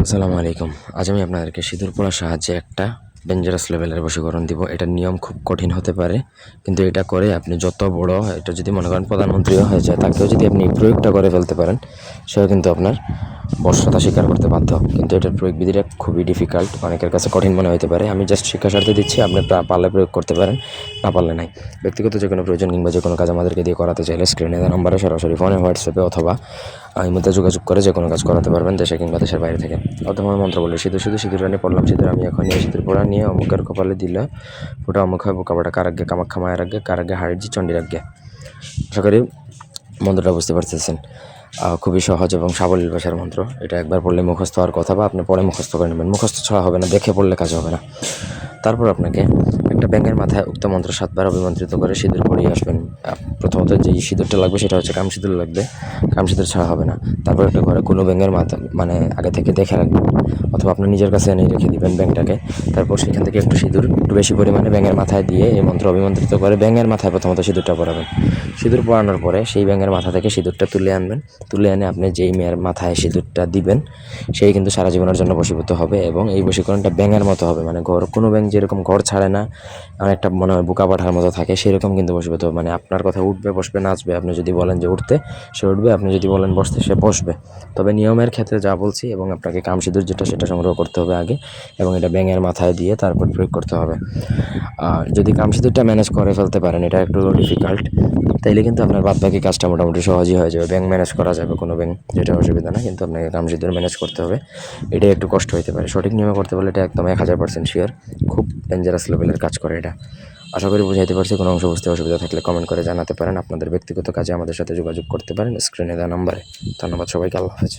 আসসালামু আলাইকুম। আজ আমি আপনাদেরকে সিঁদুর পরার সাহায্যে একটা ডেঞ্জারাস লেভেলের বশীকরণ দিব। এটার নিয়ম খুব কঠিন হতে পারে, কিন্তু এটা করে আপনি যত বড়, এটা যদি মনে করেন প্রধানমন্ত্রীও হয়ে যায়, তাকেও যদি আপনি এই প্রয়োগটা করে ফেলতে পারেন, সেও কিন্তু আপনার বশ্যতা স্বীকার করতে বাধ্য। কিন্তু এটার প্রয়োগ বিধিটা খুবই ডিফিকাল্ট, অনেকের কাছে কঠিন মনে হতে পারে। আমি জাস্ট শিক্ষা স্বার্থে দিচ্ছি, আপনি পারলে প্রয়োগ করতে পারেন, না পারলে নাই। ব্যক্তিগত যে কোনো প্রয়োজন কিংবা যে কোনো কাজ আমাদেরকে দিয়ে করাতে চাইলে স্ক্রিনে দেওয়া নম্বরে সরাসরি ফোনে, হোয়াটসঅ্যাপে অথবা এই মধ্যে যোগাযোগ করে যে কোনো কাজ করাতে পারবেন, দেশে কিংবা দেশের বাইরে থেকে। অথবা মন্ত্র বলে সিঁদুর শুধু সিঁদুর রানি পড়লাম সিঁদুর আমি এখন নিয়ে সিঁদুর পড়া নিয়ে অমুকের কপালে দিলে ফোটা অমুক হয় বোকাবাটা কারাগ্যে কামাখ্যা মায়ের আগে কারাগ্যে হারিজি চণ্ডীর আজ্ঞে। আশা করি মন্ত্রটা বুঝতে পারতেছেন। খুবই সহজ এবং সাবলীল ভাষার মন্ত্র। এটা একবার পড়লে মুখস্থ হওয়ার কথা, বা আপনি পরে মুখস্থ করে নেবেন। মুখস্থ ছাড়া হবে না, দেখে পড়লে কাজ হবে না। তারপর আপনাকে একটা ব্যাঙের মাথায় উক্ত মন্ত্র 7 বার অভিমন্ত্রিত করে সিঁদুর পরিয়ে আসবেন। প্রথমত যেই সিঁদুরটা লাগবে সেটা হচ্ছে কাম সিঁদুর লাগবে, কাম সিঁদুর ছাড়া হবে না। তারপর একটা ঘরে কোনো ব্যাঙের মাথা মানে আগে থেকে দেখে রাখবেন, অথবা আপনি নিজের কাছে এনে রেখে দিবেন ব্যাঙটাকে। তারপর সেখান থেকে একটু সিঁদুর একটু বেশি পরিমাণে ব্যাঙের মাথায় দিয়ে এই মন্ত্র অভিমন্ত্রিত করে ব্যাঙের মাথায় প্রথমত সিঁদুরটা পরাবেন। সিঁদুর পরানোর পরে সেই ব্যাঙের মাথা থেকে সিঁদুরটা তুলে আনবেন। তুলে এনে আপনি যেই মেয়ের মাথায় সিঁদুরটা দিবেন, সেই কিন্তু সারা জীবনের জন্য বশীভূত হবে, এবং এই বশীকরণটা ব্যাঙের মতো হবে। মানে কোনো ব্যাঙ যেরকম ঘর ছাড়ে না, অনেকটা মনে হয় বোকা পাঠার মতো থাকে, সেরকম কিন্তু বশীভূত হবে। মানে আপনার কথা উঠবে, বসবে, নাচবে। আপনি যদি বলেন যে উঠতে, সে উঠবে। আপনি যদি বলেন বসতে, সে বসবে। তবে নিয়মের ক্ষেত্রে যা বলছি, এবং আপনাকে কাম সিঁদুর যেটা সেটা সংগ্রহ করতে হবে আগে, এবং এটা ব্যাঙের মাথায় দিয়ে তারপর প্রয়োগ করতে হবে। যদি কাম সিঁদুরটা ম্যানেজ করে ফেলতে পারেন, এটা একটু ডিফিকাল্ট, তাইলে কিন্তু আপনার বাদবাকি কাজটা মোটামুটি সহজই হয়ে যাবে। ব্যাংক ম্যানেজ করা যাবে, কোনো ব্যাংক, যেটা অসুবিধা না। কিন্তু আপনাকে কাম সিঁদুর ম্যানেজ করতে হবে, এটাই একটু কষ্ট হতে পারে। সঠিক নিয়মে করতে বলে এটা একদম 1000% শিওর। খুব ডেঞ্জারাস লেভেলের কাজ করে এটা। আশা করি বুঝাইতে পারছি। কোনো অংশ বুঝতে অসুবিধা থাকলে কমেন্ট করে জানাতে পারেন। আপনাদের ব্যক্তিগত কাজে আমাদের সাথে যোগাযোগ করতে পারেন স্ক্রিনে দেওয়া নাম্বারে। ধন্যবাদ সবাইকে। আল্লাহ হাফেজ।